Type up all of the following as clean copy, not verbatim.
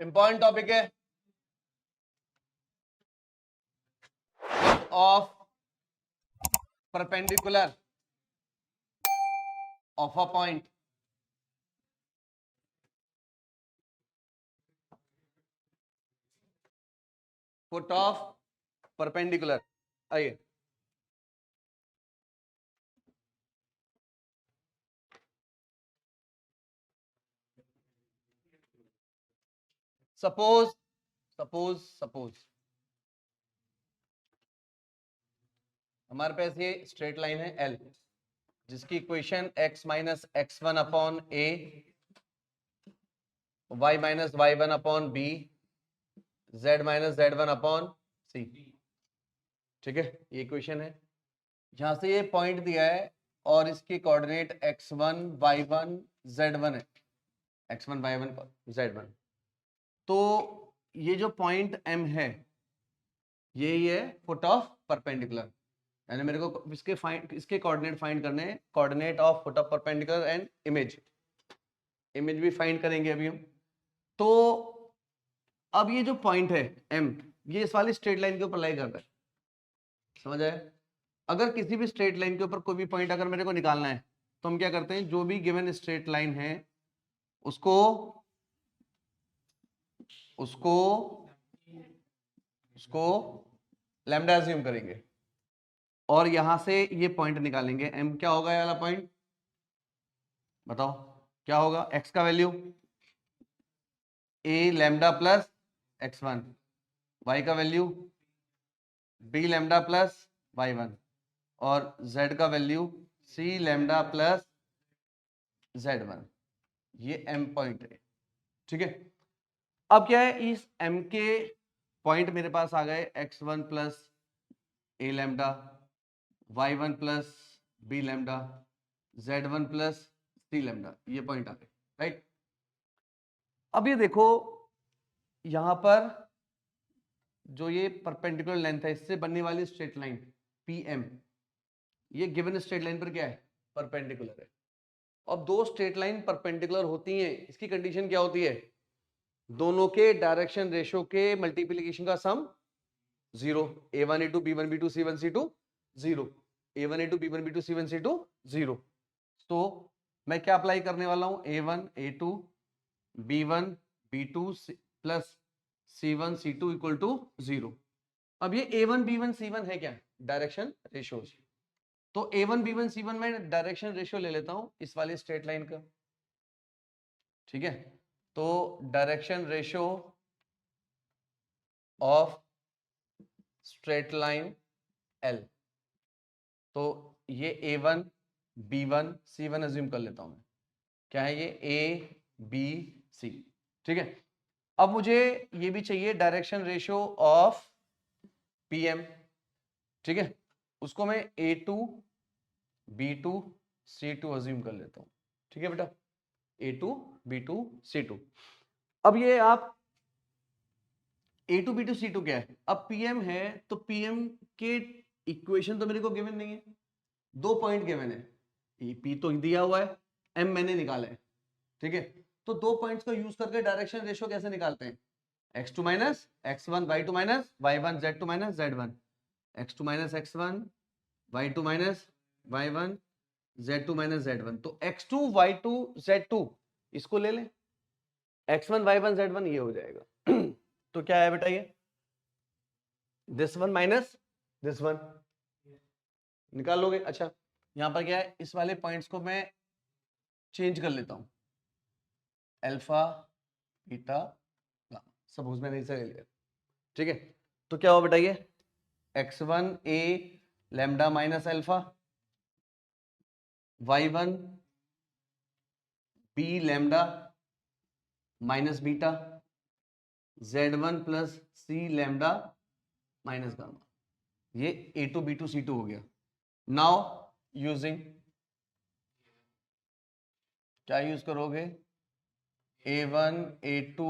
Important topic है of perpendicular of a point foot of perpendicular. आइए suppose suppose suppose हमारे पास ये स्ट्रेट लाइन है एल जिसकी equation x minus x one upon a y minus y one upon b z minus z one upon c. ठीक है, ये equation है। यहां से ये पॉइंट दिया है और इसके कोऑर्डिनेट x1 y1 z1 है, x1 y1 z1। तो ये जो पॉइंट m है ये है फुट ऑफ परपेंडिकुलर, यानी मेरे को इसके कोऑर्डिनेट फाइंड करने हैं, coordinate of foot of perpendicular and image भी फाइंड करेंगे अभी हम। तो अब ये जो पॉइंट है m ये इस वाली स्ट्रेट लाइन के ऊपर लाई कर रहा है, समझ आया? अगर किसी भी स्ट्रेट लाइन के ऊपर कोई भी पॉइंट अगर मेरे को निकालना है तो हम क्या करते हैं, जो भी गिवन स्ट्रेट लाइन है उसको उसको उसको लैम्डा अज्यूम करेंगे और यहां से ये पॉइंट निकालेंगे। m क्या होगा ये वाला पॉइंट, बताओ क्या होगा? x का value a lambda plus x1, y का value b lambda plus y1 और z का value c lambda plus z1। ये m पॉइंट है। ठीक है, अब क्या है, इस m के पॉइंट मेरे पास आ गए x1 plus a lambda, y1 plus b lambda, z1 plus c lambda, ये पॉइंट आ गए, राइट? अब ये देखो यहां पर जो ये परपेंडिकुलर लेंथ है इससे बनने वाली स्ट्रेट लाइन PM, ये गिवन स्ट्रेट लाइन पर क्या है, परपेंडिकुलर है। अब दो स्ट्रेट लाइन परपेंडिकुलर होती हैं, इसकी कंडीशन क्या होती है, दोनों के डायरेक्शन रेशियो के मल्टीप्लिकेशन का सम 0, a1 a2 b1 b2 c1 c2 0, a1 a2 b1 b2 c1 c2 0। तो मैं क्या अप्लाई करने वाला हूं, a1 a2 b1 b2 plus c1 c2 equal to 0। अब ये a1 b1 c1 है क्या, डायरेक्शन रेशियोज। तो a1 b1 c1 में डायरेक्शन रेशियो ले लेता हूं इस वाली स्ट्रेट लाइन का। ठीक है, तो direction ratio of straight line L, तो ये a1 b1 c1 अज्यूम कर लेता हूं मैं, क्या है ये a b c। ठीक है, अब मुझे ये भी चाहिए डायरेक्शन रेशियो ऑफ PM। ठीक है, उसको मैं a2 b2 c2 अज्यूम कर लेता हूं। ठीक है बेटा, a2 b2 c2। अब ये आप a2 b2 c2 क्या है, अब PM है तो PM के इक्वेशन तो मेरे को गिवन नहीं है, दो पॉइंट गिवन है, P तो दिया हुआ है, M मैंने निकाला है। ठीक है, तो दो पॉइंट्स का यूज करके डायरेक्शन रेशियो कैसे निकालते हैं, x2 minus x1 y2 minus y1 z2 minus z1, x2 minus x1 y2 minus y1 z2 minus z1। तो x2 y2 z2 इसको ले लें, x1 y1 z1 ये हो जाएगा। तो क्या है बेटा ये, this one minus this one निकाल लोगे। अच्छा, यहां पर क्या है, इस वाले पॉइंट्स को मैं चेंज कर लेता हूं, अल्फा बीटा गामा, सपोज मैंने इसे ले लिया। ठीक है, तो क्या हो बेटा ये x1 a lambda minus alpha, y1 b lambda minus beta, z1 plus c lambda minus gamma, ये a2 b2 c2 हो गया। नाउ यूजिंग, क्या यूज करोगे, a1 a2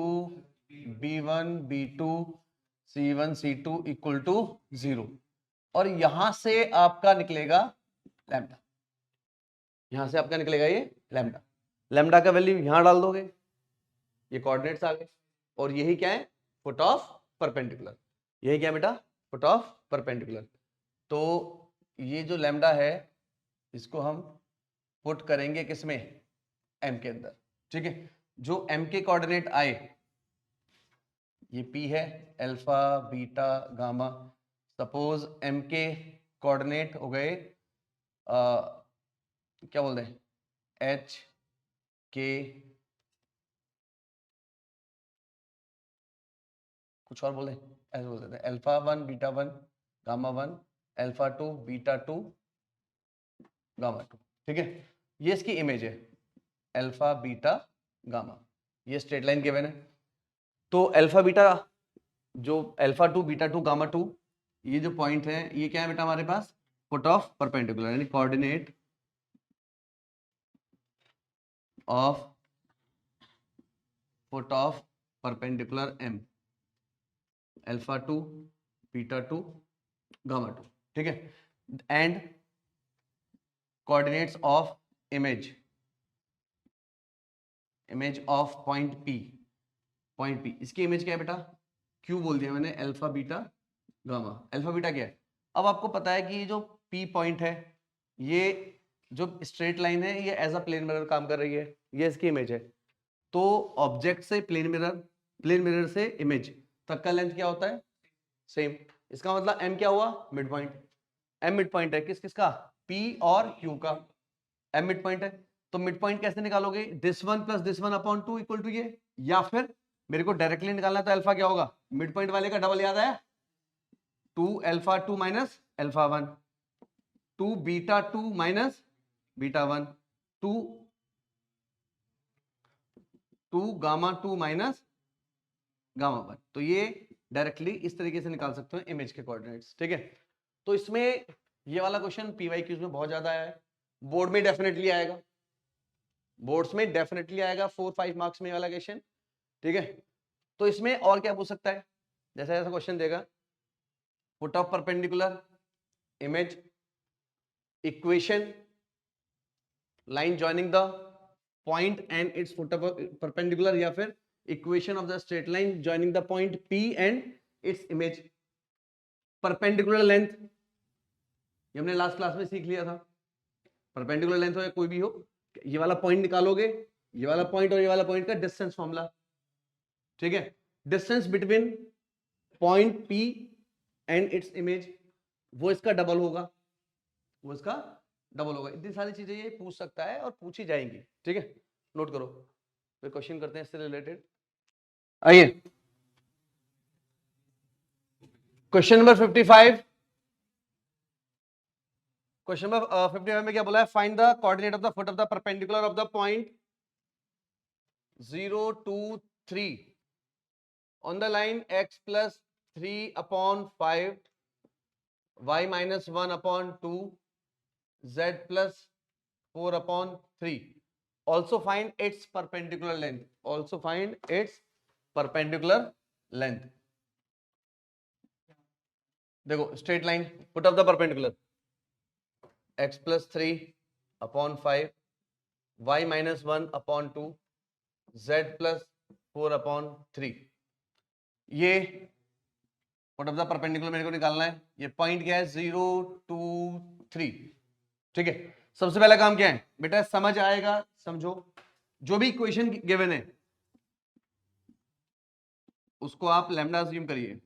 b1 b2 c1 c2 equal to 0, और यहां से आपका निकलेगा लैम्डा, यहां से आपका निकलेगा ये लैम्डा। लैम्डा का वैल्यू यहां डाल दोगे, ये कोऑर्डिनेट्स आ गए। और यही क्या है, फुट ऑफ परपेंडिकुलर। यही क्या बेटा, फुट ऑफ परपेंडिकुलर। तो ये जो लैम्डा है इसको हम पुट करेंगे किसमें, एम के अंदर, ठीक है। जो एम के कोऑर्डिनेट आए, ये पी है, alpha beta gamma. Suppose M के कोऑर्डिनेट हो गए क्या बोलते हैं, एच के, कुछ और बोले, ऐसे बोल देते हैं, alpha 1 beta 1 gamma 1 alpha 2 beta 2 gamma 2, ठीक है। ये इसकी इमेज है, अल्फा बीटा गामा, ये स्ट्रेट लाइन गिवन है। तो अल्फा बीटा, जो अल्फा 2 बीटा 2 गामा 2, ये जो पॉइंट है ये क्या है बेटा हमारे पास, फुट ऑफ परपेंडिकुलर, यानी coordinate of foot of perpendicular M, alpha 2 beta 2 gamma 2, ठीक है। And coordinates of image, image of point P, point P, इसकी इमेज क्या है बेटा, क्यू बोल दिया मैंने, alpha beta gamma. Alpha beta क्या है, अब आपको पता है कि ये जो पी पॉइंट है, ये जो स्ट्रेट लाइन है, ये एज अ प्लेन मिरर काम कर रही है, ये इसकी इमेज है। तो ऑब्जेक्ट से प्लेन मिरर, प्लेन मिरर से इमेज तक का लेंथ क्या होता है, सेम। इसका मतलब एम क्या हुआ, mid point. M mid point है किस किसका, पी और क्यू का, एम मिड पॉइंट है। तो मिड पॉइंट कैसे निकालोगे, this one plus this one upon two equal to ये, या फिर मेरे को डायरेक्टली निकालना है तो अल्फा क्या होगा, मिड पॉइंट वाले का डबल याद है, 2 alpha 2 minus alpha 1, 2 beta 2 minus beta 1, 2 gamma 2 minus gamma 1। तो ये डायरेक्टली इस तरीके से निकाल सकते हो इमेज के कोऑर्डिनेट्स, ठीक है। तो इसमें ये वाला क्वेश्चन पीवाईक्यूज में बहुत ज्यादा आया है, बोर्ड में डेफिनेटली आएगा, बोर्ड्स में डेफिनेटली आएगा 4-5 मार्क्स में ये वाला क्वेश्चन, ठीक है। तो इसमें और क्या पूछ सकता है, जैसा ऐसा क्वेश्चन देगा, foot of perpendicular, image, equation, line joining the point and it's foot of perpendicular, या फिर equation of the straight line joining the point P and its image, perpendicular length, ये हमने लास्ट क्लास में सीख लिया था। Perpendicular length हो या कोई भी हो, ये वाला पॉइंट निकालोगे, ये वाला पॉइंट और ये वाला पॉइंट का डिस्टेंस फॉर्मूला, ठीक है। Distance between point P and its image, वो इसका डबल होगा, वो इसका डबल होगा। इतनी सारी चीजें ये पूछ सकता है और पूछी जाएंगी, ठीक है, नोट करो। फिर क्वेश्चन करते हैं इससे रिलेटेड। आइए क्वेश्चन नंबर 55, क्वेश्चन नंबर 55 में क्या बोला है, find the coordinate of the foot of the perpendicular of the point 0 2 3 on the line x plus 3 upon 5 y minus 1 upon 2 z plus 4 upon 3, also find its perpendicular length, also find its perpendicular length। देखो straight line, foot of the perpendicular, x plus 3 upon 5 y minus 1 upon 2 z plus 4 upon 3, ये foot of the perpendicular मेरे को निकालना है। ये point क्या है, 0 2 3, ठीक है। सबसे पहला काम क्या है बेटा, समझ आएगा, समझो, जो भी इक्वेशन गिवन है उसको आप लैम्डा अज्यूम करिए।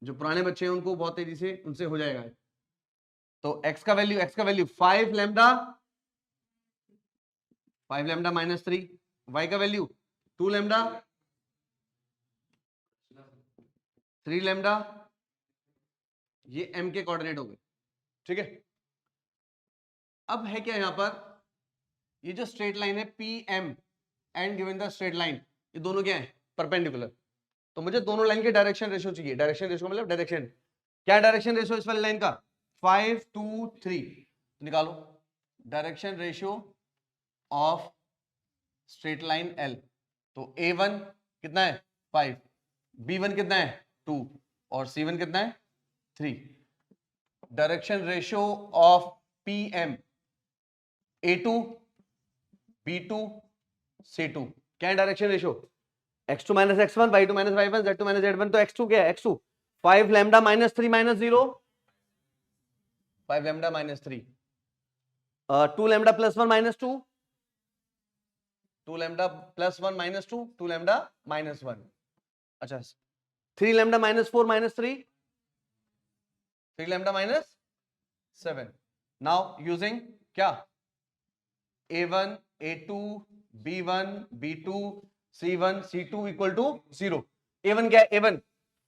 जो पुराने बच्चे हैं उनको बहुत तेजी से उनसे हो जाएगा। तो x का value 5 lambda, 5 lambda minus 3, y का वैल्यू 2 लैम्डा, 3 लैम्डा, ये m के कोऑर्डिनेट हो गए, ठीक है। अब है क्या यहां पर, ये जो स्ट्रेट लाइन है P M and given the straight line, ये दोनों क्या है, परपेंडिकुलर। तो मुझे दोनों लाइन के डायरेक्शन रेशियो चाहिए। डायरेक्शन रेशियो मतलब डायरेक्शन, क्या डायरेक्शन रेशियो इस वाली लाइन का, 5 2 3, तो निकालो direction ratio of straight line L। तो A1 कितना है 5, B1 कितना है 2 और C1 कितना है 3। Direction ratio of PM A2 B2 C2, क्या है direction ratio, x2 minus x1, y2 minus y1, z2 minus z1, तो x2 क्या है? x2 5 lambda minus 3 minus 0, 5 lambda minus 3, 2 lambda plus 1 minus 2, 2 lambda plus 1 minus 2, 2 lambda minus 1, अच्छा 3 lambda minus 4 minus 3, 3 lambda minus 7. Now using क्या? a1 a2 b1 b2 c1 c2 equal to 0. a1 क्या है? a1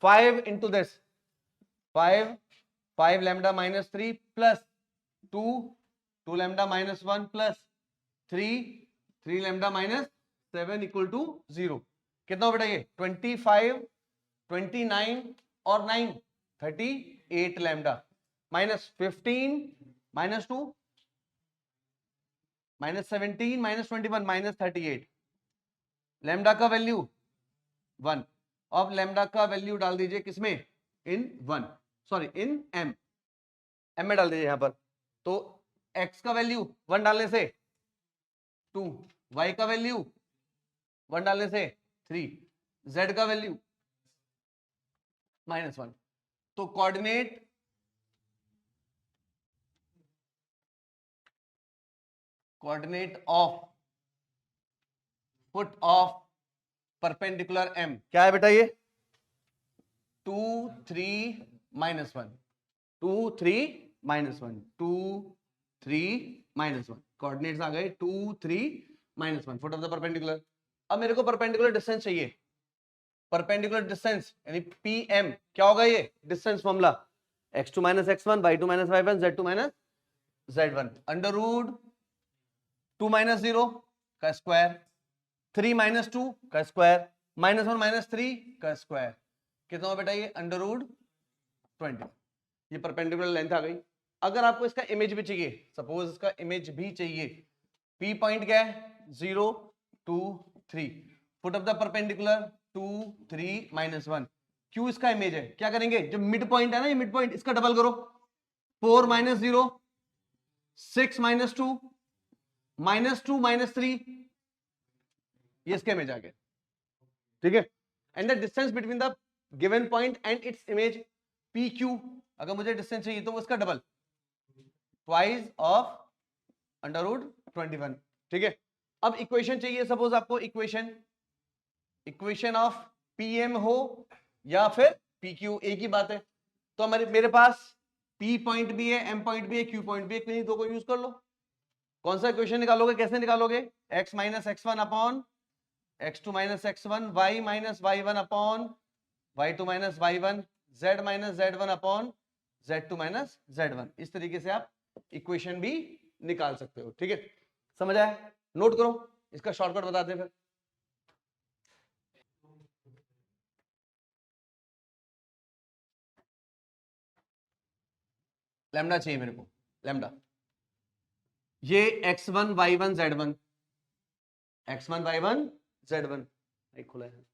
5 into this 5 lambda minus 3 plus 2 2 lambda minus 1 plus 3 lambda minus 7 equal to 0. कितना हो बेटा ये? 25 29 और 9 38 lambda minus 15 minus 2 minus 17 minus 21 minus 38. Lambda का value 1. अब लैम्डा का वैल्यू डाल दीजिए किसमें? इन 1, सॉरी इन m में डाल दीजिए यहां पर. तो x का वैल्यू 1 डालने से 2, y का वैल्यू 1 डालने से 3, z का वैल्यू -1. तो coordinate of foot of perpendicular m क्या है बेटा? ये 2 3 -1, 2 3 -1, 2 3 -1. कोऑर्डिनेट्स आ गए 2 3 -1 फुट ऑफ द परपेंडिकुलर. अब मेरे को परपेंडिकुलर डिस्टेंस चाहिए. परपेंडिकुलर डिस्टेंस यानी pm क्या होगा? ये distance formula x2 minus x1, y2 minus y1, z2 minus z1 under root 2 minus 0 का स्क्वायर, 3 माइनस 2 का स्क्वायर, -1 माइनस 3 का स्क्वायर. कितना हो बेटा ये? Under root 20. ये परपेंडिकुलर लेंथ आ गई. अगर आपको इसका इमेज भी चाहिए, सपोज इसका इमेज भी चाहिए, P पॉइंट क्या है? 0 2 3 foot of the perpendicular 2 3 -1. Q इसका इमेज है. क्या करेंगे? जो मिड पॉइंट है ना, ये मिड पॉइंट, इसका डबल करो. 4 माइनस 0 6 माइनस 2 -2 -3, ये इसका इमेज आ गया. ठीक है. And the distance between the given point and its image PQ. अगर मुझे डिस्टेंस चाहिए तो उसका double, twice of under root 21. ठीक है. अब इक्वेशन चाहिए, सपोज आपको इक्वेशन ऑफ PM हो या फिर PQ, एक ही बात है. तो मेरे पास P पॉइंट भी है, M पॉइंट भी है, Q पॉइंट भी है, किन्हीं दो को यूज कर लो. कौन सा इक्वेशन निकालोगे? कैसे निकालोगे? x minus x1 upon x2 minus x1, y minus y1 upon y2 minus y1, z minus z1 upon z2 minus z1. इस तरीके से आप इक्वेशन भी निकाल सकते हो. ठीक है. समझ आया? नोट करो, इसका शॉर्टकट बताते हैं फिर. लैम्डा चाहिए मेरे को. लैम्डा ये x1 y1 z1, x1 y1 z1 खुला है,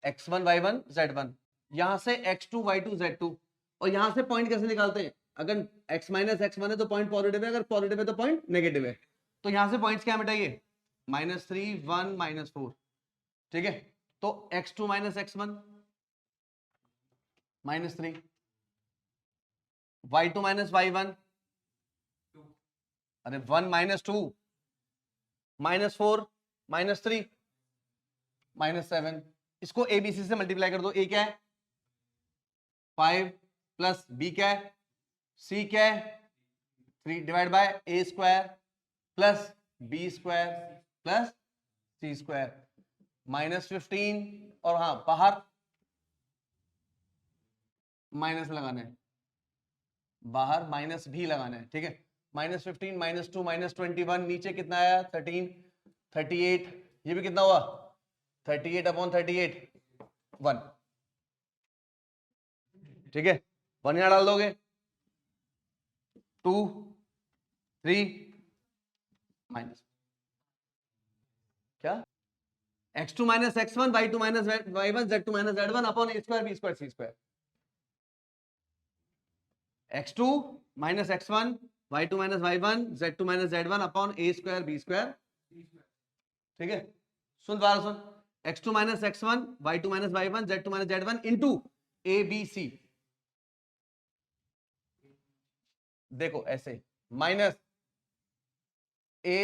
x1 y1 z1. यहां से x2 y2 z2. और यहां से पॉइंट कैसे निकालते हैं? अगर x माइनस x1 है तो पॉइंट पॉजिटिव है, अगर पॉजिटिव है तो पॉइंट नेगेटिव है. तो यहां से पॉइंट्स क्या मिटाइए? -3 1 -4. ठीक है. तो x2 minus x1 -3, y2 minus y1, अरे 1 -2 -4 -3 -7. इसको ABC से मल्टीप्लाई कर दो. A क्या है? 5 प्लस B क्या है? C क्या है? 3 divide by A square plus B square plus C square -15. और हाँ, बाहर माइनस लगाना है, बाहर माइनस भी लगाना है. ठीक है. -15 -2 -21, नीचे कितना आया? 13 38. ये भी कितना हुआ? 38 अपॉन 38 1. ठीक है. 1 यहां डाल दोगे, 2 3 माइनस क्या? x2 minus x1, y2 minus y1, z2 minus z1 upon a square b square c square. x2 minus x1, y2 minus y1, z2 minus z1 upon a square b square. ठीक है. सुन बार सुन, x2 minus x1, y2 minus y1, z2 minus z1 into A B C. देखो ऐसे minus a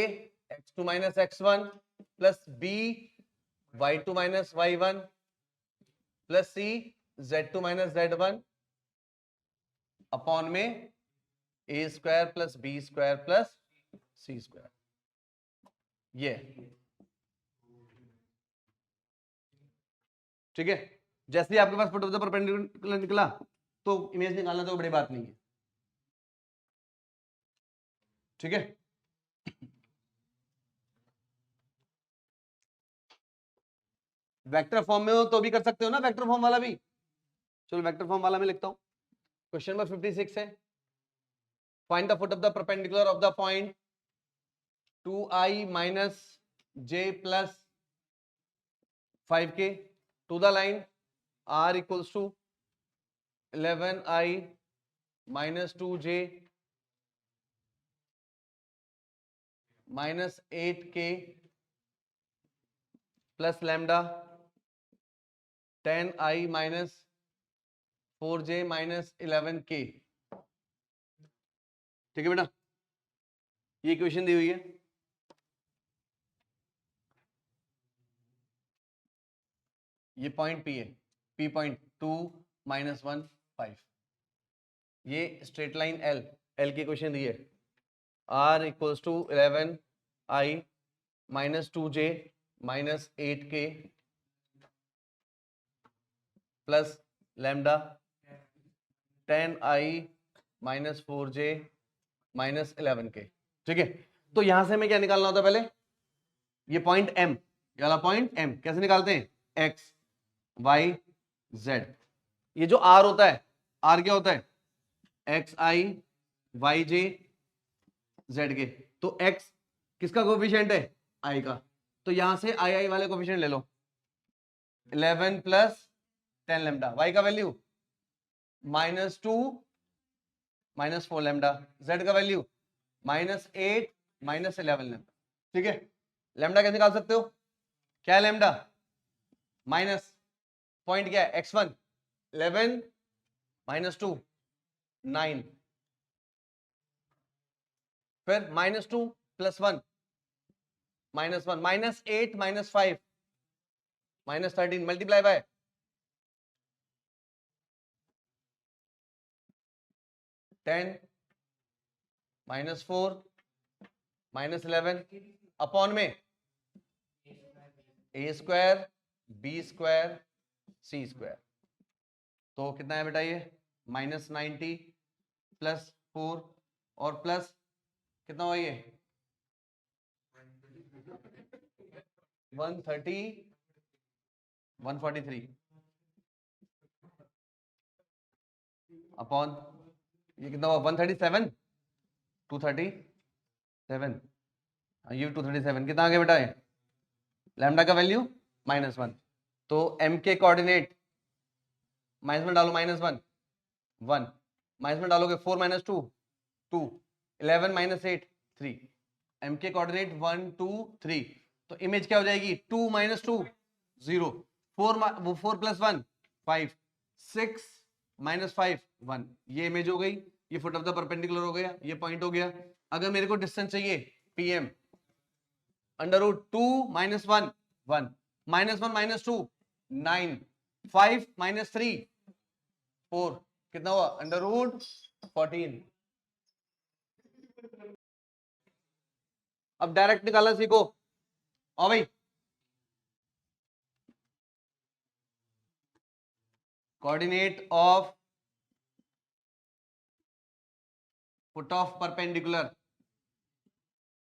x2 minus x1 plus b y2 minus y1 plus c z2 minus z1 upon में a square plus b square plus c square. ये ठीक है। जैसे ही आपके पास foot of the perpendicular निकला तो इमेज निकालना तो बड़ी बात नहीं है। ठीक है, वेक्टर फॉर्म में हो तो भी कर सकते हो ना, वेक्टर फॉर्म वाला भी। चलो वेक्टर फॉर्म वाला मैं लिखता हूं। क्वेश्चन नंबर 56 है, find the foot of the perpendicular of the point 2i minus j plus 5k to the line r equals to 11i minus 2j minus 8k plus lambda 10i minus 4j minus 11k। ठीक है बेटा, ये equation दी हुई है। ये point P है, P point 2 minus 1 5। ये straight line L की इक्वेशन दी है, R equals to 11i minus 2j minus 8k plus lambda 10i minus 4j minus 11k। ठीक है, तो यहां से हमें क्या निकालना होता है पहले, ये पॉइंट M, ये वाला पॉइंट M कैसे निकालते हैं, x y z। ये जो R होता है, R क्या होता है, एक्स आई वाई जे जेड के। तो x किसका कोफिशिएंट है, i का। तो यहां से आई वाले कोफिशिएंट ले लो, 11 प्लस 10 लैम्डा, y का value minus 2 minus 4 lambda, z का वैल्यू माइनस 8 माइनस 11 लैम्डा। ठीक है, लैम्डा कैसे निकाल सकते हो, क्या है लैम्डा, माइनस पॉइंट क्या है x1 11 माइनस 2 9, फिर minus 2 plus 1 minus 1 minus 8 minus 5 minus 13 multiply by 10 minus 4 minus 11 upon में ए स्क्वायर बी स्क्वायर सी स्क्वायर। तो कितना है बेटा ये, माइनस 90 प्लस 4 और प्लस कितना हुआ ये 130 143 अपॉन ये कितना हुआ 137 237, ये 237 कितना आ गया बेटा, ये लैम्डा का वैल्यू माइनस 1। तो m के कोऑर्डिनेट माइनस में डालो माइनस 1 1, माइनस में डालोगे 4 माइनस 2 2, 11 माइनस 8 3, m के कोऑर्डिनेट 1 2 3। तो इमेज क्या हो जाएगी 2 माइनस 2 0, 4 प्लस 1 5, 6 माइनस 5 1। ये इमेज हो गई, ये फुट ऑफ द परपेंडिकुलर हो गया, ये पॉइंट हो गया। अगर मेरे को डिस्टेंस चाहिए pm, under root 2 minus 1 1 minus 1 minus 2 9 5 minus 3 4 कितना हुआ अंडर रूट 14। अब डायरेक्ट निकालना सीखो। और भाई coordinate of foot of perpendicular,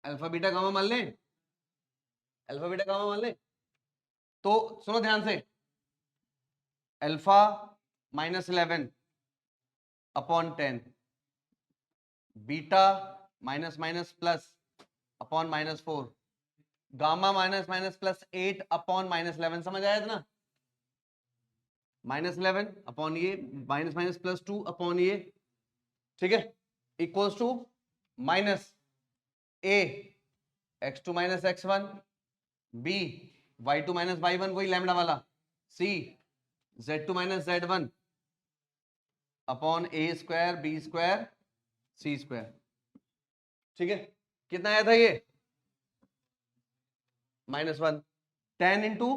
alpha beta gamma मान लें, अल्फा बीटा गामा मान लें। तो सुनो ध्यान से, alpha minus 11 upon 10, beta minus minus plus upon minus 4, gamma minus minus plus 8 upon minus 11। समझ आया था ना, माइनस 11 अपॉन ये माइनस माइनस प्लस 2 अपॉन ये, ठीक है, equals to minus A x2 minus x1 b y2 minus y1 वही lambda वाला, c z2 minus z1 upon a square b square c square. ठीक है, कितना आया था ये? -1। 10 इंटू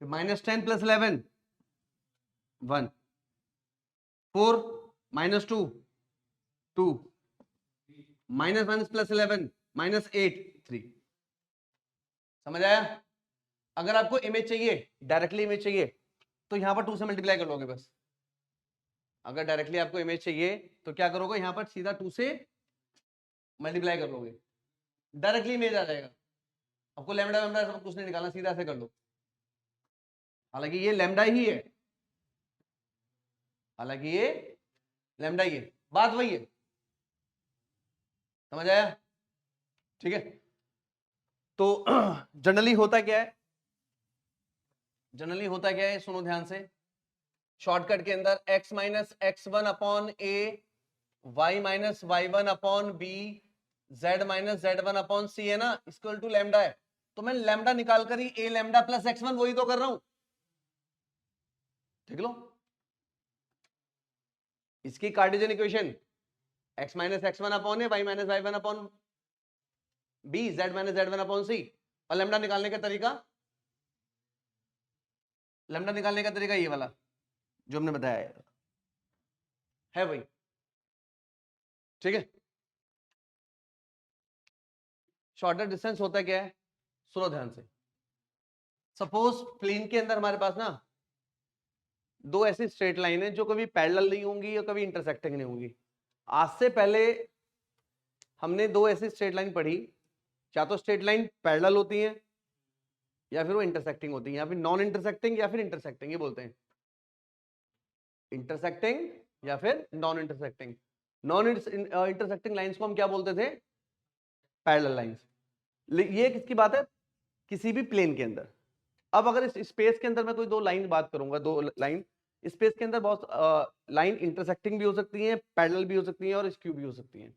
-10 प्लस 11 1, 4 -2 2, -1 प्लस 11 -8 3। समझ आया? अगर आपको इमेज चाहिए, डायरेक्टली इमेज चाहिए, तो यहां पर 2 से मल्टीप्लाई कर लोगे बस। अगर डायरेक्टली आपको इमेज चाहिए तो क्या करोगे, यहां पर सीधा 2 से मल्टीप्लाई कर लोगे, डायरेक्टली इमेज आ जाएगा। आपको लैम्डा वैम्डा सब कुछ नहीं निकालना, सीधा ऐसे कर लो। हालांकि ये लैम्डा ही है, हालांकि ये लैम्डा ही है, बात वही है। समझ आया? ठीक है, तो जनरली होता क्या है, जनरली होता क्या है, सुनो ध्यान से। शॉर्टकट के अंदर x minus x1 upon a, y minus y1 upon b, z minus z1 upon c है ना, इक्वल टू लैम्डा है। तो मैं लैम्डा निकाल कर ही a लैम्डा प्लस x1 वही तो कर रहा हूं। देख लो इसकी Cartesian equation, x minus x1 upon a, y minus y1 upon b, z minus z1 upon c. और लैम्डा निकालने का तरीका, लैम्डा निकालने का तरीका ये वाला जो हमने बताया है भाई। ठीक है, शॉर्टर डिस्टेंस होता क्या है, सुनो ध्यान से। सपोज प्लेन के अंदर हमारे पास ना दो ऐसी स्ट्रेट लाइन है जो कभी पैरेलल नहीं होंगी और कभी इंटरसेक्टिंग नहीं होंगी। आज से पहले हमने दो ऐसी स्ट्रेट लाइन पढ़ी, या तो स्ट्रेट लाइन पैरेलल होती है या फिर वो इंटरसेक्टिंग होती है, या फिर नॉन इंटरसेक्टिंग या फिर इंटरसेक्टिंग, ये बोलते हैं इंटरसेक्टिंग या फिर non intersecting. Non intersecting lines को हम क्या बोलते थे, पैरेलल लाइंस। ये किसकी बात है, किसी भी प्लेन के अंदर। अब अगर इस स्पेस के अंदर मैं कोई दो लाइन बात करूंगा, दो लाइन स्पेस के अंदर बहुत लाइन इंटरसेक्टिंग भी हो सकती है, पैरेलल भी हो सकती है और स्क्यू भी हो सकती है।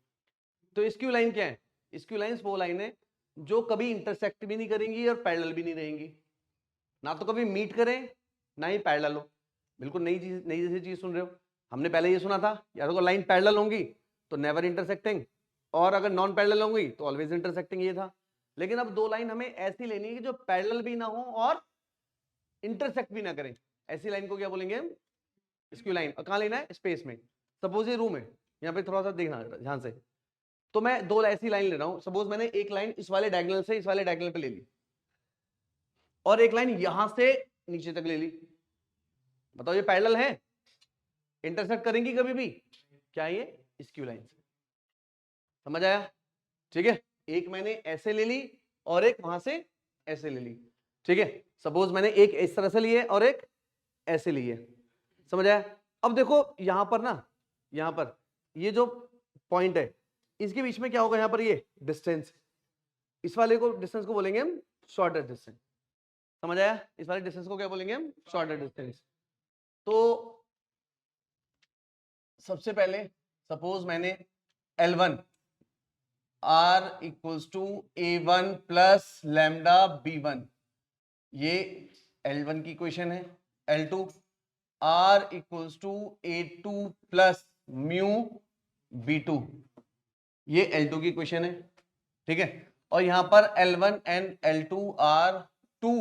तो स्क्यू लाइन क्या है, स्क्यू लाइंस वो लाइन है जो कभी इंटरसेक्ट भी नहीं करेंगी और पैरेलल भी नहीं रहेंगी, ना तो कभी मीट करें ना ही पैरेलल हो। बिल्कुल नई चीज, नई जैसी चीज सुन रहे हो। हमने पहले ये सुना था या तो लाइन पैरेलल होंगी तो नेवर इंटरसेक्टिंग, और अगर नॉन पैरेलल होंगी तो ऑलवेज इंटरसेक्टिंग, ये था। लेकिन अब दो लाइन हमें ऐसी लेनी है कि जो पैरेलल भी ना हो और इंटरसेक्ट भी ना करें। ऐसी लाइन को क्या बोलेंगे हम, स्क्यू लाइन। और कहां लेना है, स्पेस में। सपोज ये रूम है, यहाँ पे थोड़ा सा देखना ध्यान से। तो मैं दो ऐसी लाइन ले रहा हूं, सपोज मैंने एक लाइन इस वाले डायगोनल से इस वाले डायगोनल पे ले ली और एक लाइन यहां से नीचे तक ले ली। बताओ ये पैरेलल है, इंटरसेक्ट करेंगी कभी भी क्या, ये स्क्यू लाइन। समझ आया? ठीक है, एक मैंने ऐसे ले ली और एक वहां से ऐसे ले ली। ठीक है, सपोज मैंने एक इस तरह से ली है और एक ऐसे ली है। समझ आया? अब देखो यहां पर ना, यहां पर ये जो पॉइंट है इसके बीच में क्या होगा, यहां पर ये डिस्टेंस, इस वाले को डिस्टेंस को बोलेंगे हम शॉर्टर डिस्टेंस। समझ आया? इस वाले डिस्टेंस को क्या बोलेंगे हम, शॉर्टर डिस्टेंस। तो सबसे पहले सपोज मैंने L1 R equals to A1 plus lambda B1, ये L1 की इक्वेशन है। L2 R equals to A2 plus mu B2, ये L2 की इक्वेशन है। ठीक है, और यहां पर L1 and L2 are two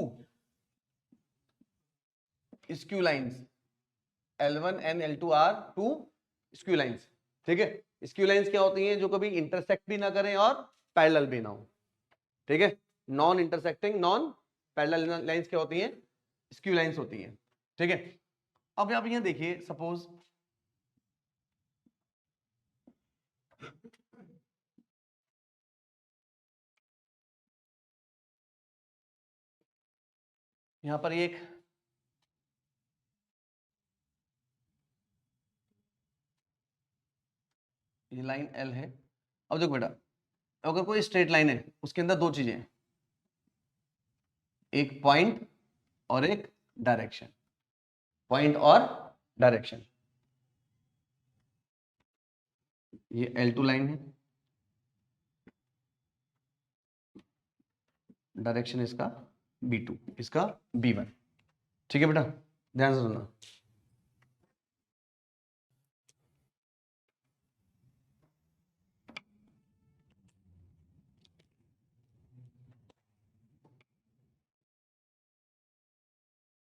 skew lines, L1 and L2 are two skew lines. ठीक है, स्क्यू लाइंस क्या होती हैं, जो कभी इंटरसेक्ट भी ना करें और पैरेलल भी ना हो। ठीक है, non intersecting non parallel lines क्या होती हैं, स्क्यू लाइंस होती हैं। ठीक है, अब आप यहां देखिए, सपोज यहां पर एक ये लाइन L है। अब देखो बेटा, अगर कोई स्ट्रेट लाइन है उसके अंदर दो चीजें हैं, एक पॉइंट और एक डायरेक्शन, पॉइंट और डायरेक्शन। ये L2 लाइन है, डायरेक्शन इसका B2, इसका B1। ठीक है बेटा, ध्यान से सुनना।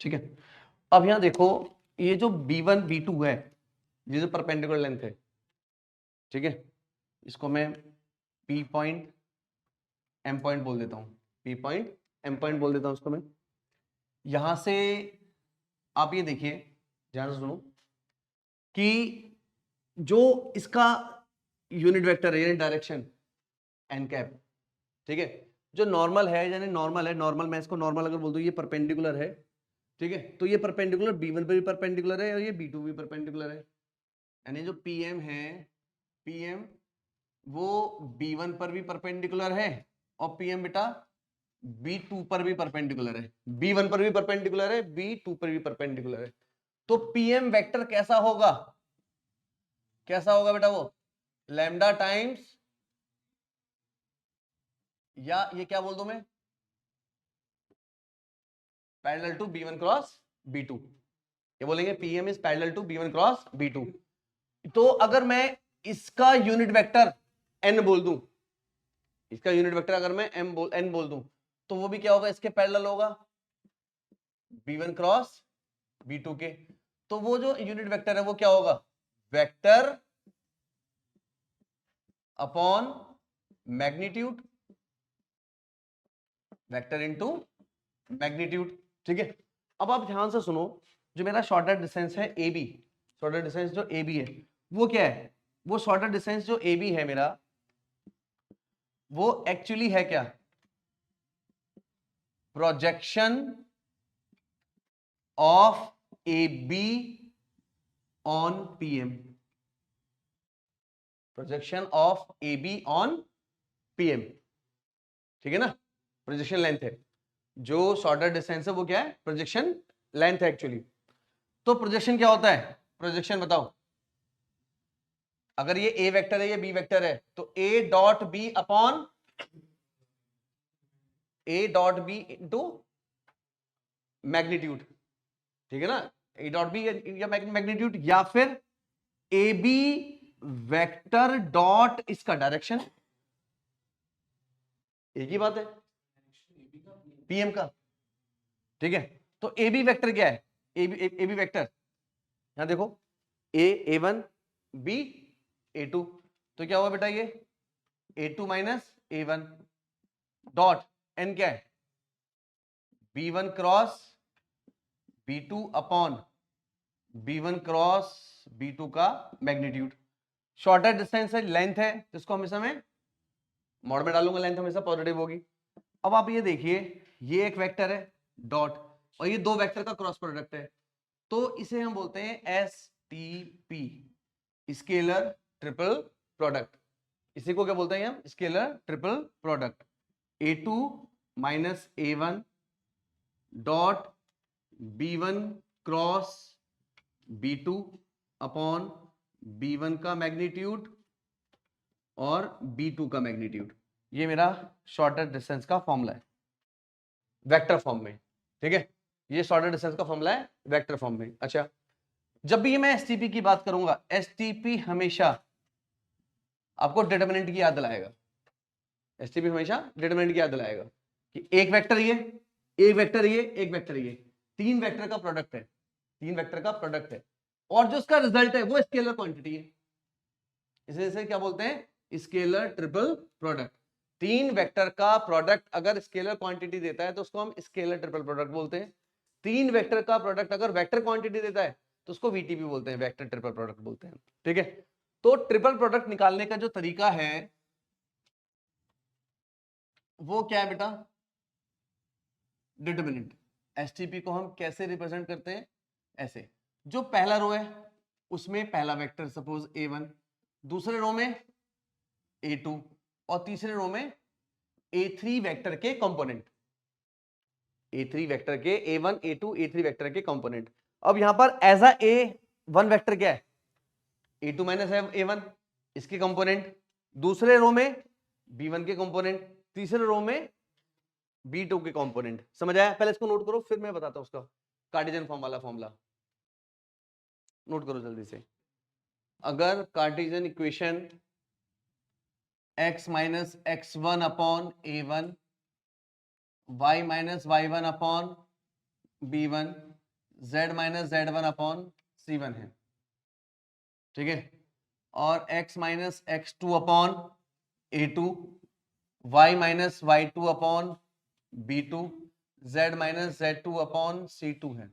ठीक है, अब यहां देखो, ये जो B1 B2 है, ये जो परपेंडिकुलर लेंथ है, ठीक है, इसको मैं P पॉइंट M पॉइंट बोल देता हूं, P पॉइंट M पॉइंट बोल देता हूं उसको मैं। यहां से आप ये देखिए, ध्यान से सुनो, कि जो इसका यूनिट वेक्टर है यानी डायरेक्शन एन कैप, ठीक है, जो नॉर्मल है, यानी नॉर्मल है, नॉर्मल मैं इसको नॉर्मल अगर बोल दूं, ये परपेंडिकुलर है, ठीक है, तो ये परपेंडिकुलर B1 पे भी परपेंडिकुलर है और ये B2 भी परपेंडिकुलर है, यानी जो PM है, PM वो B1 पर भी परपेंडिकुलर है और PM बेटा B2 पर भी परपेंडिकुलर है, B1 पर भी परपेंडिकुलर है, B2 पर भी परपेंडिकुलर है। तो PM वेक्टर कैसा होगा, कैसा होगा बेटा, वो लैम्डा टाइम्स, या ये क्या बोल दूं मैं, parallel to B1 cross B2, ये बोलेंगे PM is parallel to B1 cross B2। तो अगर मैं इसका यूनिट वेक्टर n बोल दूं, इसका यूनिट वेक्टर अगर मैं n बोल दूं, तो वो भी क्या होगा, इसके पैरेलल होगा B1 क्रॉस B2 के। तो वो जो यूनिट वेक्टर है वो क्या होगा, vector upon magnitude, vector into magnitude. ठीक है, अब आप ध्यान से सुनो, जो मेरा शॉर्टर डिस्टेंस है AB, शॉर्टर डिस्टेंस जो AB है वो क्या है, वो शॉर्टर डिस्टेंस जो AB है मेरा, वो एक्चुअली है क्या, projection of AB on PM, projection of AB on PM, ठीक है ना, प्रोजेक्शन लेंथ है, जो शॉर्टर डिस्टेंस है वो क्या है, प्रोजेक्शन लेंथ है एक्चुअली। तो प्रोजेक्शन क्या होता है, प्रोजेक्शन बताओ, अगर ये A वेक्टर है, ये B वेक्टर है, तो A dot B upon A dot B into magnitude, ठीक है ना, A डॉट B या मैग्नीट्यूड, या फिर AB वेक्टर डॉट इसका डायरेक्शन, एक ही बात है, PM का, ठीक है। तो AB वेक्टर क्या है, AB वेक्टर यहां देखो, A1 B A2, तो क्या हुआ बेटा, ये A2 minus A1 dot n क्या है, B1 cross B2 upon B1 cross B2 का मैग्नीट्यूड। शॉर्टर डिस्टेंस है, लेंथ है, जिसको हमेशा मैं मॉड में डालूंगा, लेंथ हमेशा पॉजिटिव होगी। अब आप ये देखिए, ये एक वेक्टर है डॉट, और ये दो वेक्टर का क्रॉस प्रोडक्ट है, तो इसे हम बोलते हैं STP, स्केलर ट्रिपल प्रोडक्ट। इसी को क्या बोलते हैं हम, scalar triple product. A2 minus A1 dot B1 cross B2 upon B1 का मैग्नीट्यूड और B2 का मैग्नीट्यूड, ये मेरा शॉर्टर डिस्टेंस का फॉर्मूला है वेक्टर फॉर्म में, ठीक है, ये शॉर्टर डिस्टेंस का फॉर्मूला है वेक्टर फॉर्म में। अच्छा, जब भी मैं STP की बात करूंगा, STP हमेशा आपको डिटरमिनेंट की याद दिलाएगा, STP हमेशा डिटरमिनेंट की याद दिलाएगा कि एक वेक्टर ये, एक वेक्टर ये, एक वेक्टर ये, तीन वेक्टर का प्रोडक्ट है, तीन वेक्टर का प्रोडक्ट है, और जो उसका रिजल्ट है वो स्केलर क्वांटिटी है, इसे क्या बोलते हैं, स्केलर ट्रिपल प्रोडक्ट। तीन वेक्टर का प्रोडक्ट अगर स्केलर क्वांटिटी देता है तो उसको हम स्केलर ट्रिपल प्रोडक्ट बोलते हैं। तीन वेक्टर का प्रोडक्ट अगर वेक्टर क्वांटिटी देता है तो उसको VTP बोलते हैं, वेक्टर ट्रिपल प्रोडक्ट बोलते हैं, ठीक है। तो ट्रिपल प्रोडक्ट निकालने का जो तरीका है वो क्या है बेटा, डिटरमिनेंट। STP को हम कैसे रिप्रेजेंट करते हैं, ऐसे, जो पहला रो है उसमें पहला वेक्टर सपोज A1, दूसरे रो में A2 और तीसरे रो में A3 वेक्टर के कंपोनेंट, A3 वेक्टर के A1 A2 A3 वेक्टर के कंपोनेंट। अब यहां पर एज अ A1 वेक्टर क्या है, A2 माइनस A1 इसके कंपोनेंट, दूसरे रो में B1 के कंपोनेंट, तीसरे रो में B2 के कंपोनेंट। समझ आया? पहले इसको नोट करो, फिर मैं बताता हूं उसका कार्टेशियन फॉर्म वाला फॉर्मूला। नोट करो जल्दी से। अगर Cartesian equation x minus x1 upon a1, y minus y1 upon b1, z minus z1 upon c1 है, ठीक है, और x minus x2 upon a2, y minus y2 upon b2, z minus z2 upon c2 है,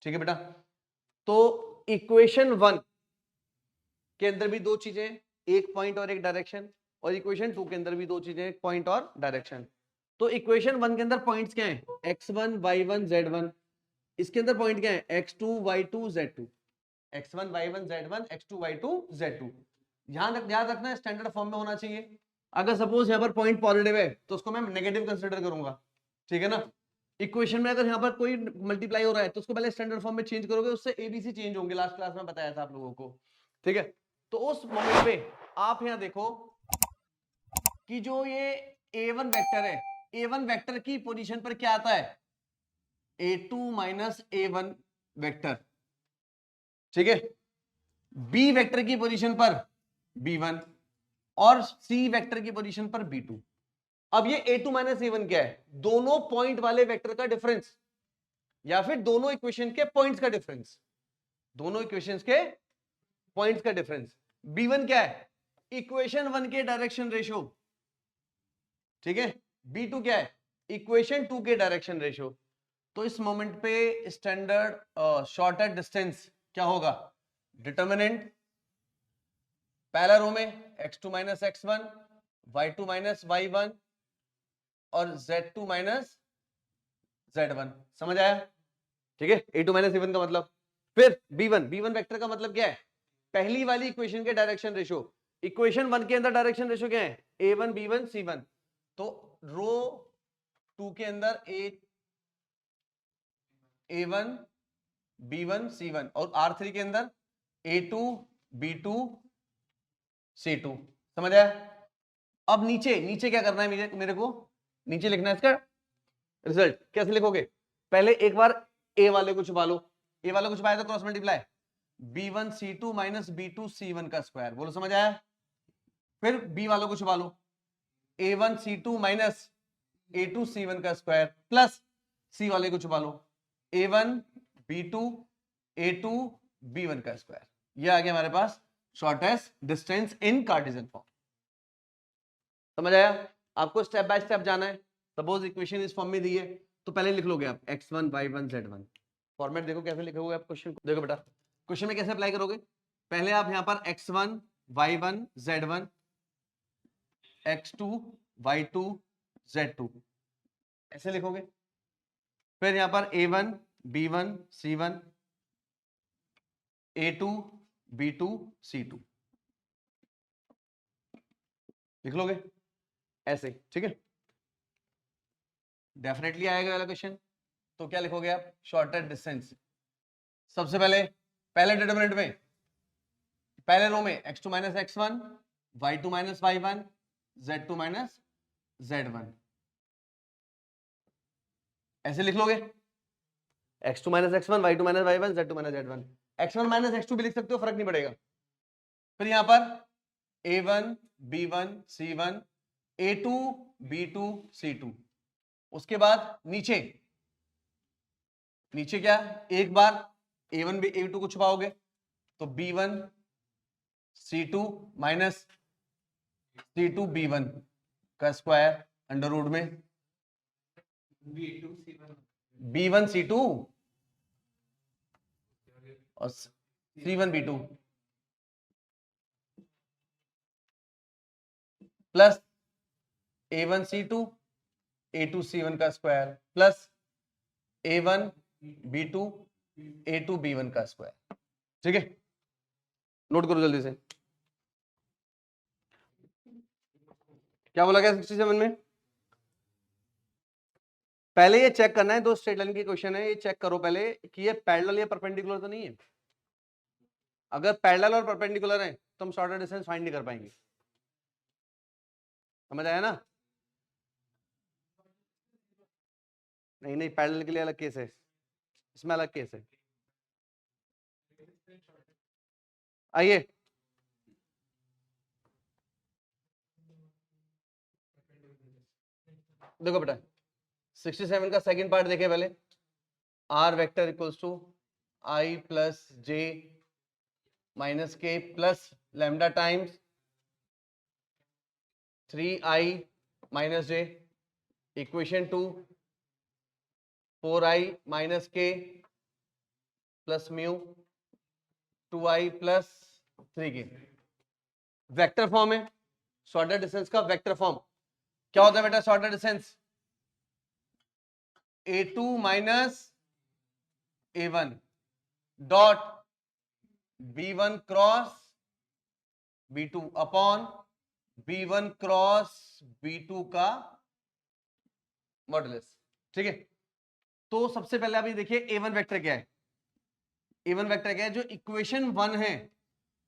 ठीक है बेटा। तो equation 1 के अंदर भी दो चीजें, एक पॉइंट और एक डायरेक्शन, और इक्वेशन 2 के अंदर भी दो चीजें, एक पॉइंट और डायरेक्शन। तो इक्वेशन 1 के अंदर पॉइंट्स क्या हैं? x1 y1 z1। इसके अंदर पॉइंट क्या है? x2 y2 z2। x1 y1 z1, x2 y2 z2। याद रखना स्टैंडर्ड फॉर्म में होना चाहिए। अगर सपोज यहाँ पर पॉइंट पॉजिटिव है तो उसको मैं नेगेटिव कंसीडर करूंगा, ठीक है ना। इक्वेशन में अगर यहाँ पर कोई मल्टीप्लाई हो रहा है तो उसको पहले स्टैंडर्ड फॉर्म में चेंज करोगे, उससे एबीसी चेंज होंगे, लास्ट क्लास में बताया था आप लोगों को, ठीक है। तो उस मोमेंट पे आप यहाँ देखो कि जो ये a1 वेक्टर है, a1 वेक्टर की पोजीशन पर क्या आता है? a2 माइनस a1 वेक्टर, ठीक है। b वेक्टर की पोजीशन पर b1 और c वेक्टर की पोजीशन पर b2। अब ये a2 माइनस a1 क्या है? दोनों पॉइंट वाले वेक्टर का डिफरेंस, या फिर दोनों इक्वेशन के पॉइंट्स का डिफरेंस, दोनों इक्वेशंस के पॉइंट्स का डिफरेंस। b1 क्या है? इक्वेशन 1 के डायरेक्शन रेशियो, ठीक है। b2 क्या है? इक्वेशन 2 के डायरेक्शन रेशियो। तो इस मोमेंट पे स्टैंडर्ड शॉर्टेड डिस्टेंस क्या होगा? डिटर्मिनेंट पहला रो में x2 minus x1, y2 minus y1 और z2 माइनस z1। समझ आया? ठीक है, a2 माइनस a1 का मतलब। फिर b1 वेक्टर का मतलब क्या है? पहली वाली इक्वेशन के डायरेक्शन रेशियो। इक्वेशन 1 के अंदर डायरेक्शन रेशियो क्या है? a1 b1 c1। तो रो 2 के अंदर a1 b1 c1 और r3 के अंदर a2 b2 c2। समझ आया? अब नीचे क्या करना है मेरे को? नीचे लिखना है इसका रिजल्ट। कैसे लिखोगे? पहले एक बार ए वाले को छुपा लो, ए वाले को छुपाया तो cross multiply b1 c2 minus b2 c1 का स्क्वायर। बोलो समझ आया? फिर बी वालों को छुपा लो, a1 c2 minus a2 c1 का स्क्वायर प्लस सी वाले को छुपा लो, a1 b2 a2 b1 का स्क्वायर। ये आ गया हमारे पास shortest distance in Cartesian form. समझ आया? आपको स्टेप बाय स्टेप जाना है। सपोज इक्वेशन इस फॉर्म में दी है तो पहले लिख लोगे आप x1 y1 z1। फॉर्मेट देखो कैसे लिखोगे आप क्वेश्चन को। देखो बेटा क्वेश्चन में कैसे अप्लाई करोगे? पहले आप यहां पर x1 y1 z1, x2 y2 z2 ऐसे लिखोगे। फिर यहां पर a1 b1 c1, a2 b2 c2 लिख लोगे ऐसे, ठीक है। डेफिनेटली आएगा वाला क्वेश्चन। तो क्या लिखोगे आप? Shortest distance. सबसे पहले डिटरमिनेंट में पहले रो में x2 minus x1, y2 minus y1, z2 minus z1 ऐसे लिख लोगे। x2 minus x1, y2 minus y1, z2 minus z1। x1 minus x2 भी लिख सकते हो, फर्क नहीं पड़ेगा। फिर यहां पर a1 b1 c1, a2 b2 c2। उसके बाद नीचे क्या? एक बार a1 a2 को छुपाओगे तो b1 c2 minus c2 b1 का स्क्वायर अंडर रूट में b1 c2 और c1 b2 plus a1 c2 a2 c1 का square plus a1 b2 a2 b1 का स्क्वायर। ठीक है, नोट करो जल्दी से। क्या बोला गया 67 में? पहले ये चेक करना है, दो स्ट्रेट लाइन की क्वेश्चन है, ये चेक करो पहले कि ये पैरेलल या परपेंडिकुलर तो नहीं है। अगर पैरेलल और परपेंडिकुलर है तो हम शॉर्टेस्ट डिस्टेंस फाइंड नहीं कर पाएंगे। समझ आया ना? नहीं नहीं, पैरेलल के लिए अलग केस है, इसमें अलग केस है। आइए देखो बेटा, 67 का सेकंड पार्ट देखें पहले। R vector equals to i plus j minus k plus lambda times 3i minus j equation two 4i minus k plus mu 2i plus 3k। Vector form है, शॉर्टर डिस्टेंस का vector form क्या होता है बेटा? Shorter distance a2 minus a1 dot b1 cross b2 upon b1 cross b2 का modulus. ठीक है, तो सबसे पहले आप ये देखिए a1 वेक्टर क्या है। a1 वेक्टर क्या है? जो इक्वेशन 1 है,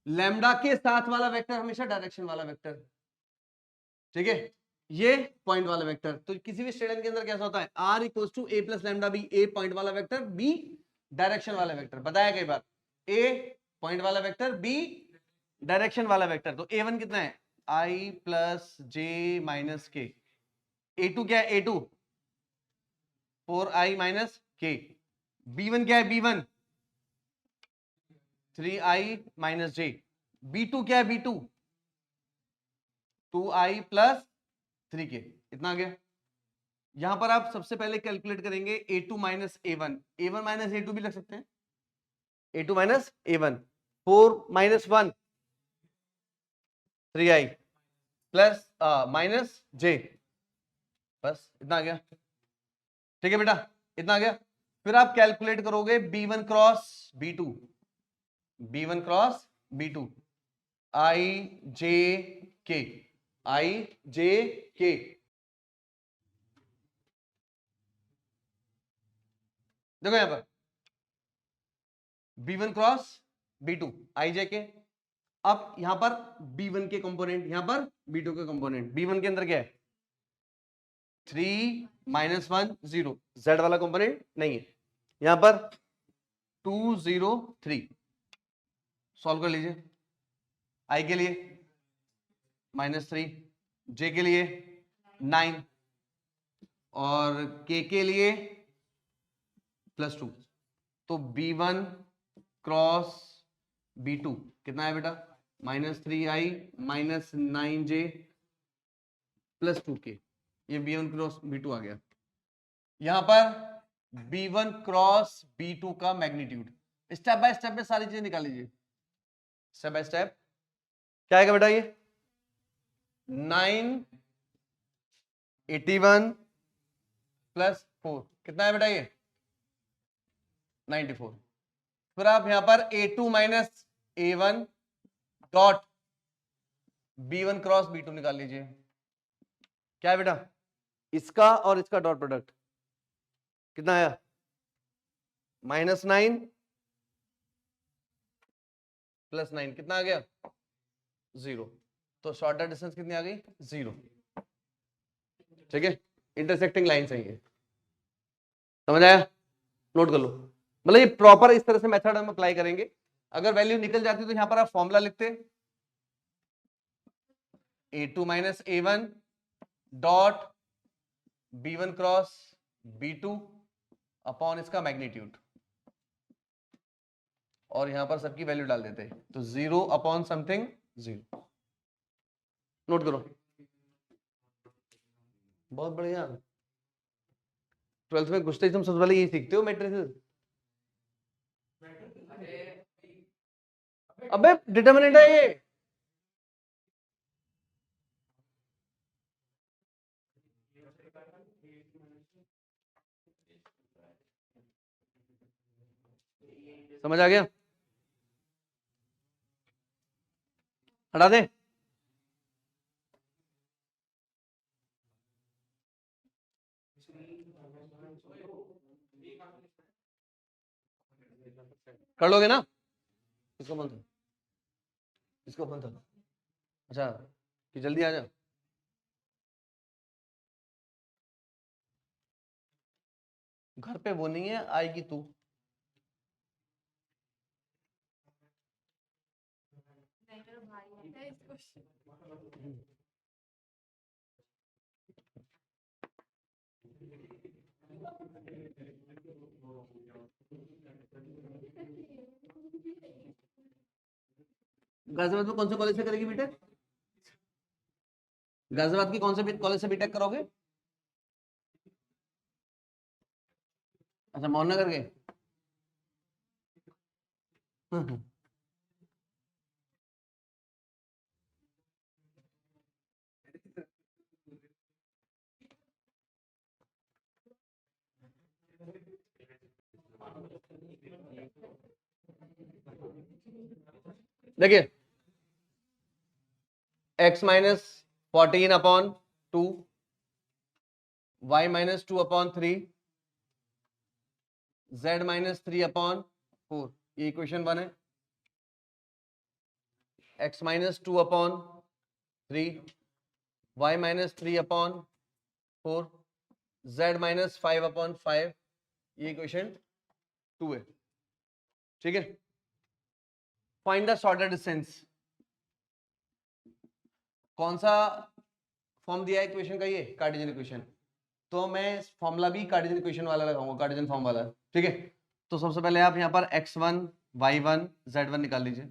लैम्डा के साथ वाला वेक्टर हमेशा डायरेक्शन वाला वेक्टर। ठीक है, ये पॉइंट वाला वेक्टर। तो किसी भी स्टेडियम के अंदर कैसा होता है? R equal to A plus lambda B, A point वाला वेक्टर, बी डायरेक्शन वाला वेक्टर। बताया कई बार, ए पॉइंट वाला वेक्टर, बी डायरेक्शन वाला वेक्टर। तो a1 कितना है? आई प्लस जे माइनस के। a2 क्या है? a2 4i माइनस के। b1 क्या है? b1 3i माइनस जे। b2 क्या है? b2 2i plus 3k। इतना आ गया। यहां पर आप सबसे पहले कैलकुलेट करेंगे a2 minus a1, a1 minus a2 भी लग सकते हैं, a2 minus a1। 4 minus 1 3i plus minus j, बस इतना आ गया। ठीक है बेटा, इतना आ गया। फिर आप कैलकुलेट करोगे b1 cross b2, b1 cross b2 i j k, i j k। देखो यहां पर b1 cross b2 i j k। अब यहां पर b1 के कंपोनेंट, यहां पर b2 के कंपोनेंट। b1 के अंदर क्या है? 3 माइनस 1 0, z वाला कंपोनेंट नहीं है। यहां पर 2 0 3। सॉल्व कर लीजिए। i के लिए -3, j के लिए 9 और k के लिए +2। तो b1 क्रॉस b2 कितना है बेटा? -3i minus 9j plus 2k। ये b1 क्रॉस b2 आ गया। यहां पर b1 क्रॉस b2 का मैग्नीट्यूड। स्टेप बाय स्टेप में सारी चीजें निकाल लीजिए, स्टेप बाय स्टेप। क्या आएगा बेटा? ये 981 प्लस 4 कितना है बेटा? ये 94। फिर आप यहां पर a2 minus a1 dot b1 cross b2 निकाल लीजिए। क्या है बेटा? इसका और इसका डॉट प्रोडक्ट कितना आया? -9 प्लस 9 कितना आ गया? 0। तो शॉर्टर डिस्टेंस कितनी आ गई? 0। ठीक है, इंटरसेक्टिंग लाइन सही है। समझ आया? नोट कर लो। मतलब ये प्रॉपर इस तरह से मेथड हम अप्लाई करेंगे। अगर वैल्यू निकल जाती तो यहां पर आप फॉर्मूला लिखते a2 minus a1 dot b1 cross b2 upon इसका मैग्नीट्यूड, और यहां पर सबकी वैल्यू डाल देते। तो 0 अपॉन समथिंग 0। नोट करो, बहुत बढ़िया। 12th में घुसते ही तुम सबसे पहले यही सीखते हो, मैट्रिसेस। अबे डिटर्मिनेंट है ये। समझ आ गया? हटा दे। कर लोगे ना? इसको बंद करो, इसको बंद करो। अच्छा, कि जल्दी आ जा। घर पे वो नहीं है, आएगी तू। गाजियाबाद में कौन से कॉलेज से करेगी बीटेक? गाजियाबाद की कौन से कॉलेज से बीटेक करोगे? अच्छा, मोहननगर के। देखिए, x minus 14 upon 2, y minus 2 upon 3, z minus 3 upon 4, ये इक्वेशन 1 है। x minus 2 upon 3, y minus 3 upon 4, z minus 5 upon 5, ये इक्वेशन 2 है। ठीक है, फाइंड द शॉर्टर डिस्टेंस। कौन सा फॉर्म दिया है इक्वेशन का? ये कार्टेशियन इक्वेशन। तो मैं फॉर्मूला भी कार्टेशियन इक्वेशन वाला लगाऊंगा, कार्टेशियन फॉर्म वाला। ठीक है, तो सबसे पहले आप यहाँ पर x1 y1 z1 निकाल लीजिए,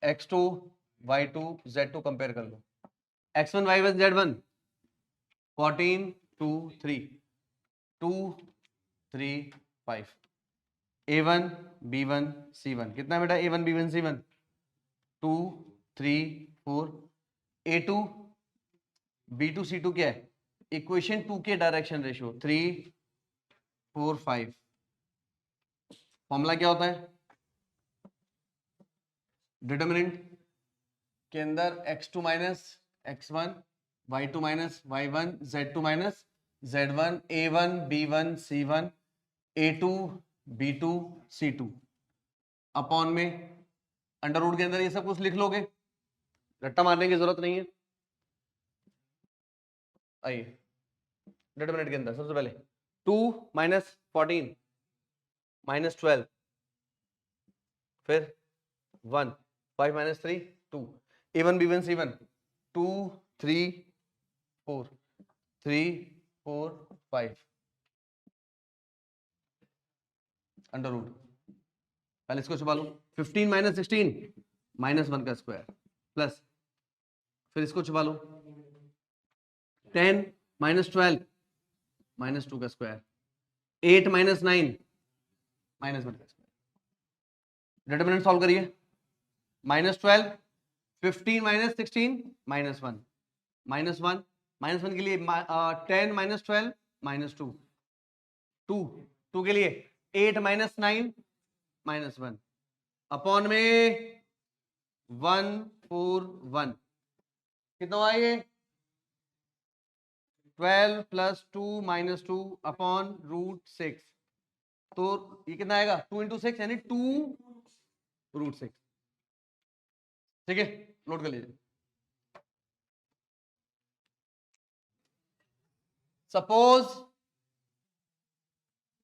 x2 y2 z2 कंपेयर कर लो। x1 y1 z1 14 2 3 2 3 5, a1 b1 c1 कितना है बेटा? a1 b1 c1 2 3 4, a2 b2 c2 क्या है? इक्वेशन 2 के डायरेक्शन रेशियो 3 4 5। फॉर्मूला क्या होता है? डिटरमिनेंट के अंदर x2 minus x1, y2 minus y1, z2 minus z1, a1 b1 c1, a2 b2 c2 upon में अंडर रूट के अंदर ये सब कुछ लिख लोगे, रट्टा मारने की जरूरत नहीं है। आइए डिटरमिनेंट के अंदर सबसे पहले 2 माइनस 14 माइनस 12, फिर 1 5 minus 3 2, a1 b1 c1 2 3 4 3 4 5 under root. पहले इसको छुपा लो, 15 माइनस 16 माइनस 1 का स्क्वायर, प्लस फिर इसको छुपा लो, 10 माइनस 12 माइनस 2 का स्क्वायर, 8 माइनस 9 माइनस 1 का स्क्वायर। डिटरमिनेंट सॉल्व करिए, minus 12 15 minus 16 minus 1 minus 1 minus 1 के लिए 10 माइनस 12 माइनस 2 2 2 के लिए 8 माइनस 9 माइनस 1 अपॉन में 1 4 1 कितना हुआ ये? 12 प्लस 2 माइनस 2 अपॉन रूट 6, तो ये कितना आएगा? 2 इंटू 6 यानी 2 रूट 6। ठीक है, नोट कर लीजिए। सपोज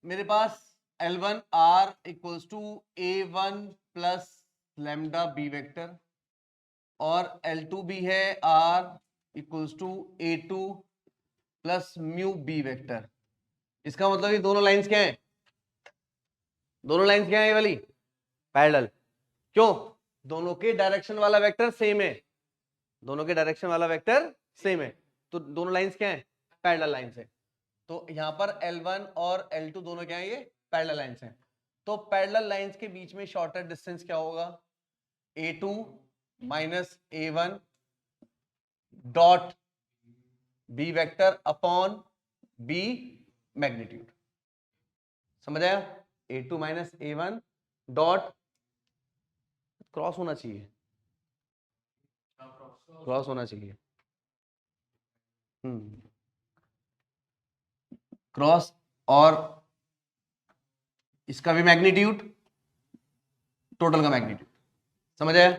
मेरे पास L1 R equals to A1 plus lambda B vector और L2 भी है R equals to A2 plus mu B vector. इसका मतलब ये दोनों लाइंस क्या है? दोनों लाइंस क्या है? ये वाली पैरेलल। क्यों? दोनों के डायरेक्शन वाला वेक्टर सेम है, दोनों के डायरेक्शन वाला वेक्टर सेम है, तो दोनों लाइंस क्या है? पैरेलल लाइंस है। तो यहां पर L1 और L2 दोनों क्या है? ये पैरेलल लाइंस हैं। तो पैरेलल लाइंस के बीच में शॉर्टर डिस्टेंस क्या होगा? A2 minus A1 dot B vector upon B magnitude. समझ आया? A2 minus A1 dot cross होना चाहिए, क्रॉस होना चाहिए, क्रॉस, और इसका भी मैग्नीट्यूड, टोटल का मैग्नीट्यूड। समझ आया?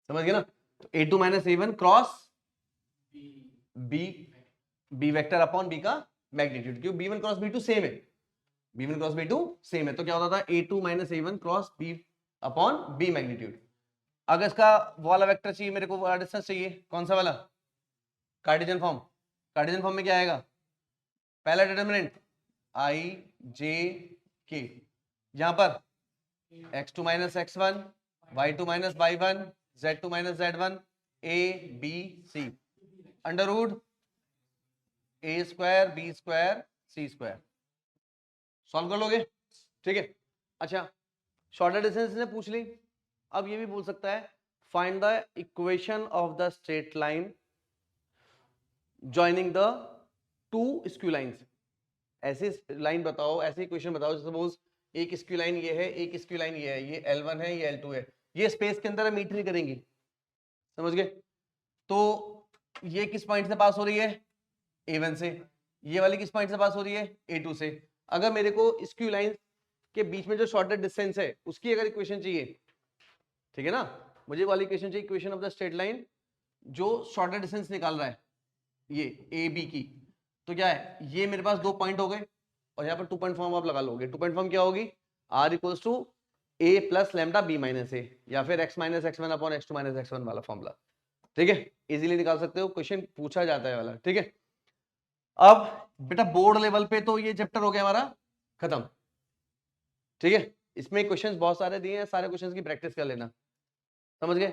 समझ गए ना? तो A2 minus A1 cross B B vector upon B का मैग्नीट्यूड, क्यों b1 क्रॉस b2 सेम है, b1 क्रॉस b2 सेम है, तो क्या होता था a2 minus a1 cross b upon b magnitude. अगर इसका वाला वेक्टर चाहिए मेरे को, वाला डिस्टेंस चाहिए, कौन सा वाला, कार्टेशियन फॉर्म, कार्टेशियन फॉर्म में क्या आएगा, पहला डिटर्मिनेंट i j k, यहां पर x2 minus x1, y2 minus y1, z2 minus z1, a b c, under root a square b square c square, solve कर लोगे, ठीक है। अच्छा, शॉर्टर डिस्टेंस ने पूछ ली, अब ये भी पूछ सकता है find the equation of the straight line joining the two skew lines. ऐसी लाइन बताओ, ऐसी इक्वेशन बताओ, सपोज एक स्क्यू लाइन ये है, एक स्क्यू लाइन ये है, ये L1 है, ये L2 है, ये स्पेस के अंदर मीट नहीं करेंगी, समझ गए। तो ये किस पॉइंट से पास हो रही है, A1 से, ये वाली किस पॉइंट से पास हो रही है, A2 से। अगर मेरे को स्क्यू लाइन के बीच में जो शॉर्टेस्ट डिस्टेंस है उसकी अगर इक्वेशन चाहिए, ठीक है ना, मुझे वाली इक्वेशन चाहिए, equation of the straight line जो शॉर्टेस्ट डिस्टेंस निकाल रहा है, ये ए बी की, तो क्या है, ये मेरे पास दो पॉइंट हो गए और यहाँ पर 2 पॉइंट फॉर्म आप लगा लोगे। 2 पॉइंट फॉर्म क्या होगी, r equals to a plus lambda b minus a, या फिर x minus x1 upon x2 minus x1 वाला फॉर्मूला, ठीक है, इजीली निकाल सकते हो, क्वेश्चन पूछा जाता है वाला, ठीक है। अब बेटा बोर्ड लेवल पे तो ये चैप्टर हो गया हमारा खत्म, ठीक है। इसमें क्वेश्चंस बहुत सारे दिए हैं, सारे क्वेश्चंस की प्रैक्टिस कर लेना, समझ गए।